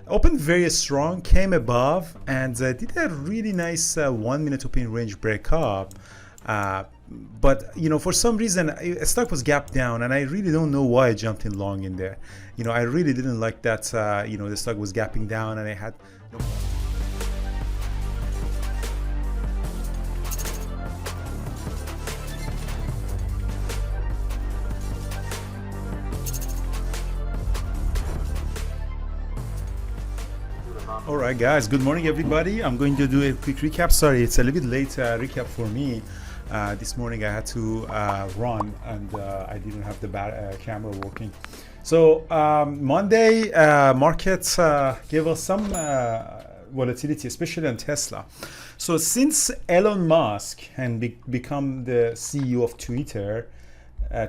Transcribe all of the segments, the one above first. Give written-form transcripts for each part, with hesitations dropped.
Opened very strong, came above, and did a really nice 1 minute open range breakup. Uh, but for some reason, stock was gapped down, and I really don't know why I jumped in long in there. I really didn't like that. The stock was gapping down, and I had. All right, guys. Good morning, everybody. I'm going to do a quick recap. Sorry, it's a little bit late recap for me. This morning I had to run, and I didn't have the camera working. So Monday, markets gave us some volatility, especially on Tesla. So since Elon Musk and become the CEO of Twitter,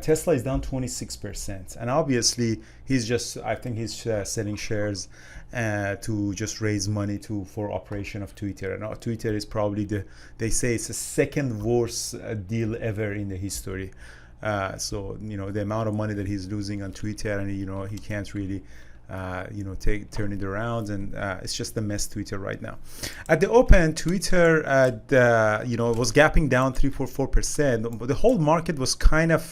Tesla is down 26%, and obviously I think he's selling shares to just raise money for operation of Twitter. And Twitter is probably they say it's the second worst deal ever in the history. So the amount of money that he's losing on Twitter, and he can't really turn it around, and it's just a mess Twitter right now. At the open, Twitter was gapping down 3.4%. The whole market was kind of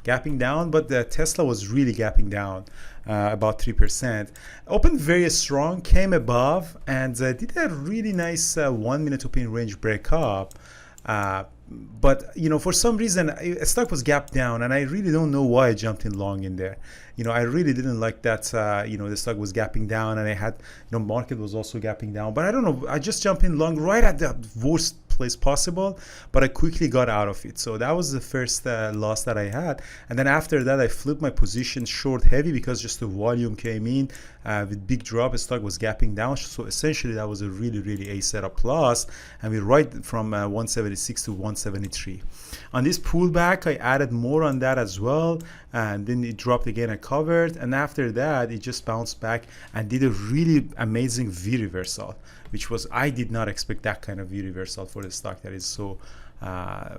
gapping down, but Tesla was really gapping down about 3%. Opened very strong, came above, and did a really nice 1 minute open range breakup. But for some reason, stock was gapped down, and I really don't know why I jumped in long in there. I really didn't like that. The stock was gapping down, and I had market was also gapping down. But I don't know. I just jumped in long right at the worst place possible, but I quickly got out of it. So that was the first loss that I had, and then after that I flipped my position short heavy because just the volume came in with big drop. The stock was gapping down, so essentially that was a really a setup loss, and we right from 176 to 173. On this pullback I added more on that as well, and then it dropped again. I covered, and after that it just bounced back and did a really amazing V reversal, which was, I did not expect that kind of V reversal for the stock that is so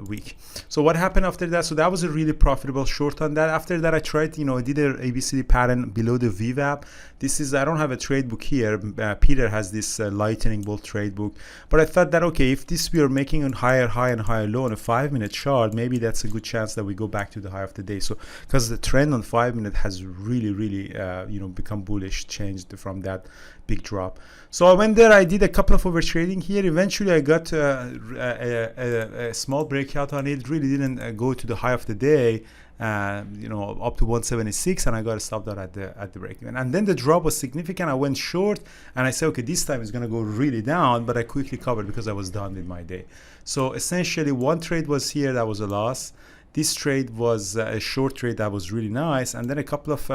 weak. So what happened after that? So that was a really profitable short on that. After that I tried, I did a ABCD pattern below the VWAP. This is, I don't have a trade book here. Peter has this lightning bolt trade book, but I thought that, okay, if we are making a higher high and higher low on a 5-minute chart, maybe that's a good chance that we go back to the high of the day. So because the trend on 5-minute has really become bullish, changed from that big drop. So I went there, I did a couple of over trading here. Eventually I got a small breakout on it. Really didn't go to the high of the day, up to 176, and I got stopped out at the break even. And then the drop was significant. I went short, and I said, okay, this time it's going to go really down, but I quickly covered because I was done with my day. So essentially one trade was here, that was a loss. This trade was a short trade that was really nice, and then a couple of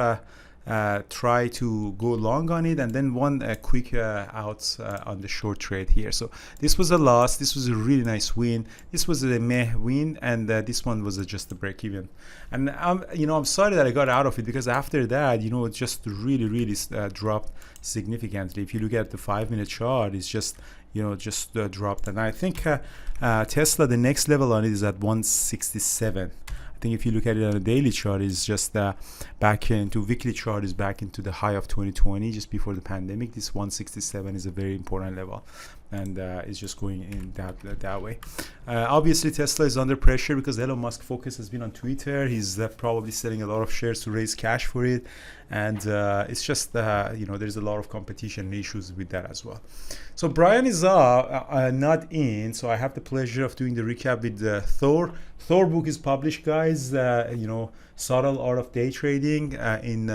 try to go long on it, and then one quick out on the short trade here. So this was a loss. This was a really nice win. This was a meh win, and this one was just a break even. And I'm sorry that I got out of it, because after that, it just really dropped significantly. If you look at the 5-minute chart, it's just dropped. And I think Tesla, the next level on it is at 167. I think if you look at it on a daily chart, is just back into weekly chart is back into the high of 2020, just before the pandemic. This 167 is a very important level, and it's just going in that way. Obviously Tesla is under pressure because Elon Musk focus has been on Twitter. He's probably selling a lot of shares to raise cash for it, and it's just there's a lot of competition issues with that as well. So Brian is not in, so I have the pleasure of doing the recap with Thor. Thor book is published, guys. Subtle Art of Day Trading in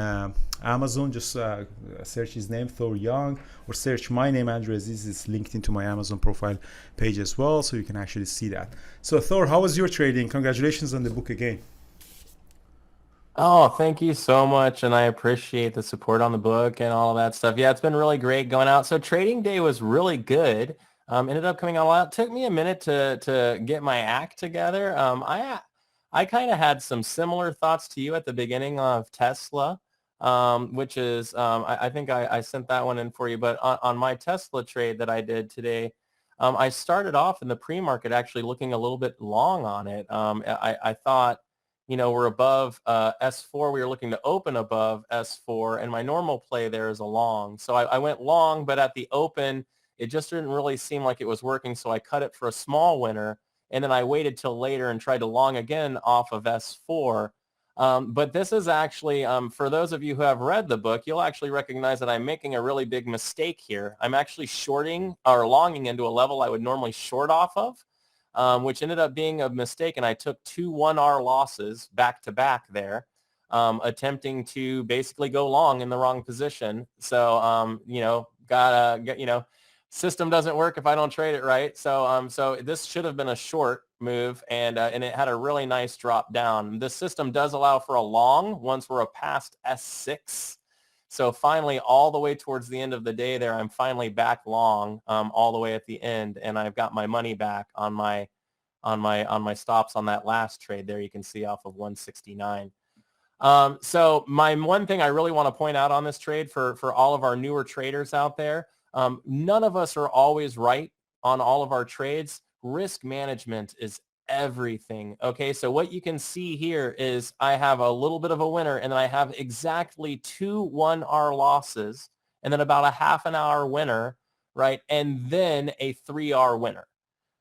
Amazon. Just search his name, Thor Young, or search my name, Andrew Aziz. It's linked into my Amazon profile page as well, so you can actually see that. So Thor, how was your trading? Congratulations on the book again. Oh, thank you so much, and I appreciate the support on the book and all of that stuff. Yeah, it's been really great going out. So trading day was really good. Ended up coming out well. It took me a minute to get my act together. I kind of had some similar thoughts to you at the beginning of Tesla, which is I think I sent that one in for you. But on my Tesla trade that I did today, I started off in the pre-market actually looking a little bit long on it. I thought, we're above S4. We were looking to open above S4, and my normal play there is a long. So I went long, but at the open, it just didn't really seem like it was working. So I cut it for a small winner, and then I waited till later and tried to long again off of S4. But this is actually, for those of you who have read the book, you'll actually recognize that I'm making a really big mistake here. I'm actually shorting or longing into a level I would normally short off of, which ended up being a mistake. And I took two 1R losses back to back there, attempting to basically go long in the wrong position. So, system doesn't work if I don't trade it right. So this should have been a short move, and it had a really nice drop down. The system does allow for a long once we're past S6. So finally, all the way towards the end of the day there, I'm finally back long, all the way at the end, and I've got my money back on my stops on that last trade there. You can see off of 169. So my one thing I really want to point out on this trade for all of our newer traders out there, none of us are always right on all of our trades. Risk management is everything. Okay, so what you can see here is I have a little bit of a winner, and then I have exactly two 1R losses, and then about a half an hour winner, right? And then a 3R winner,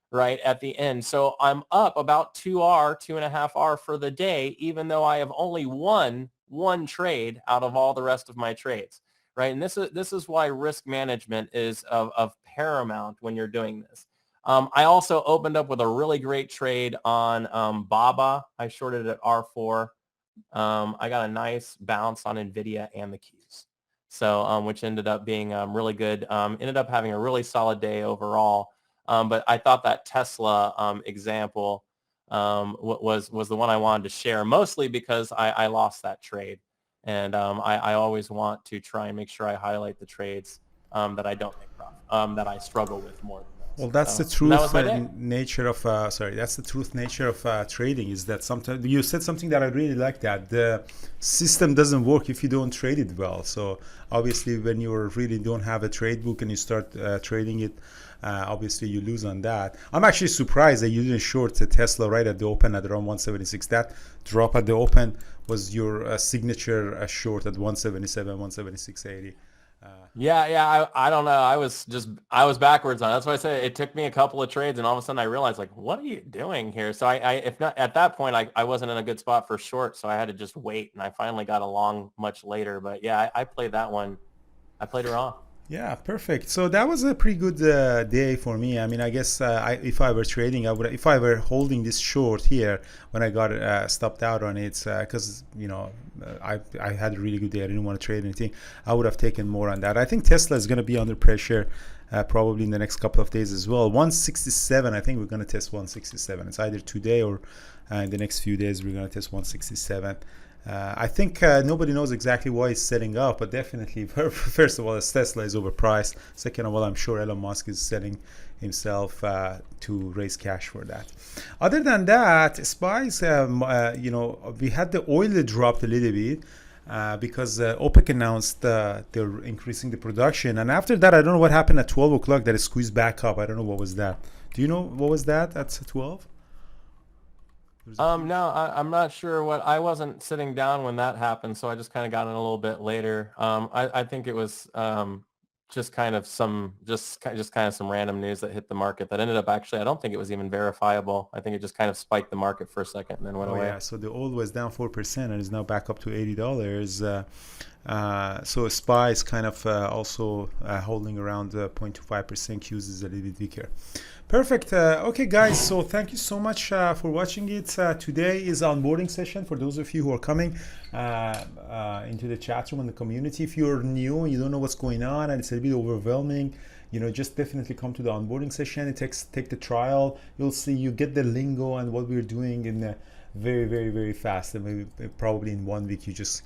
right, at the end. So I'm up about 2R, 2.5R for the day, even though I have only won one trade out of all the rest of my trades, right? And this is why risk management is of paramount when you're doing this. I also opened up with a really great trade on BABA. I shorted at R4. I got a nice bounce on NVIDIA and the Qs. So, which ended up being really good. Ended up having a really solid day overall. But I thought that Tesla example was the one I wanted to share, mostly because I lost that trade. And I always want to try and make sure I highlight the trades that I don't make profit, that I struggle with more than those. Well, that's the That truth was my day. nature of that's the truth nature of trading, is that sometimes you said something that I really like, that the system doesn't work if you don't trade it well. So obviously when you really don't have a trade book and you start trading it, obviously you lose on that. I'm actually surprised that you didn't short the Tesla right at the open at around 176. That drop at the open was your signature short at 177, 176.80. Yeah. I don't know. I was backwards on it. That's why I said it took me a couple of trades, and all of a sudden I realized, like, what are you doing here? So if not at that point, I wasn't in a good spot for short, so I had to just wait, and I finally got along much later. But yeah, I played that one. I played it wrong. Yeah, perfect. So that was a pretty good day for me. I mean, I guess if I were trading, if I were holding this short here when I got stopped out on it, because I had a really good day. I didn't want to trade anything. I would have taken more on that. I think Tesla is going to be under pressure probably in the next couple of days as well. 167. I think we're going to test 167. It's either today or in the next few days we're going to test 167. I think nobody knows exactly why it's setting up, but definitely, first of all, Tesla is overpriced. Second of all, I'm sure Elon Musk is selling himself to raise cash for that. Other than that, SPYs, we had the oil that dropped a little bit because OPEC announced they're increasing the production. And after that, I don't know what happened at 12 o'clock that it squeezed back up. I don't know what was that. Do you know what was that at 12? No, I'm not sure what. I wasn't sitting down when that happened, so I just kind of got in a little bit later. I think it was just kind of some random news that hit the market that ended up actually, I don't think it was even verifiable. I think it just kind of spiked the market for a second and then went away. Yeah, so the oil was down 4% and is now back up to $80. So SPY is kind of also holding around 0.25%. Qs is a little bit weaker. Perfect. Okay, guys. So thank you so much for watching it. Today is onboarding session for those of you who are coming into the chat room and the community. If you're new and you don't know what's going on and it's a bit overwhelming, just definitely come to the onboarding session. Take the trial. You'll see, you get the lingo and what we're doing in very, very, very fast. And maybe probably in 1 week you just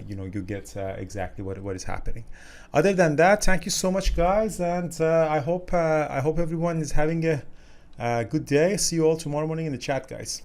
you get exactly what is happening. Other than that, thank you so much, guys, and I hope everyone is having a good day. See you all tomorrow morning in the chat, guys.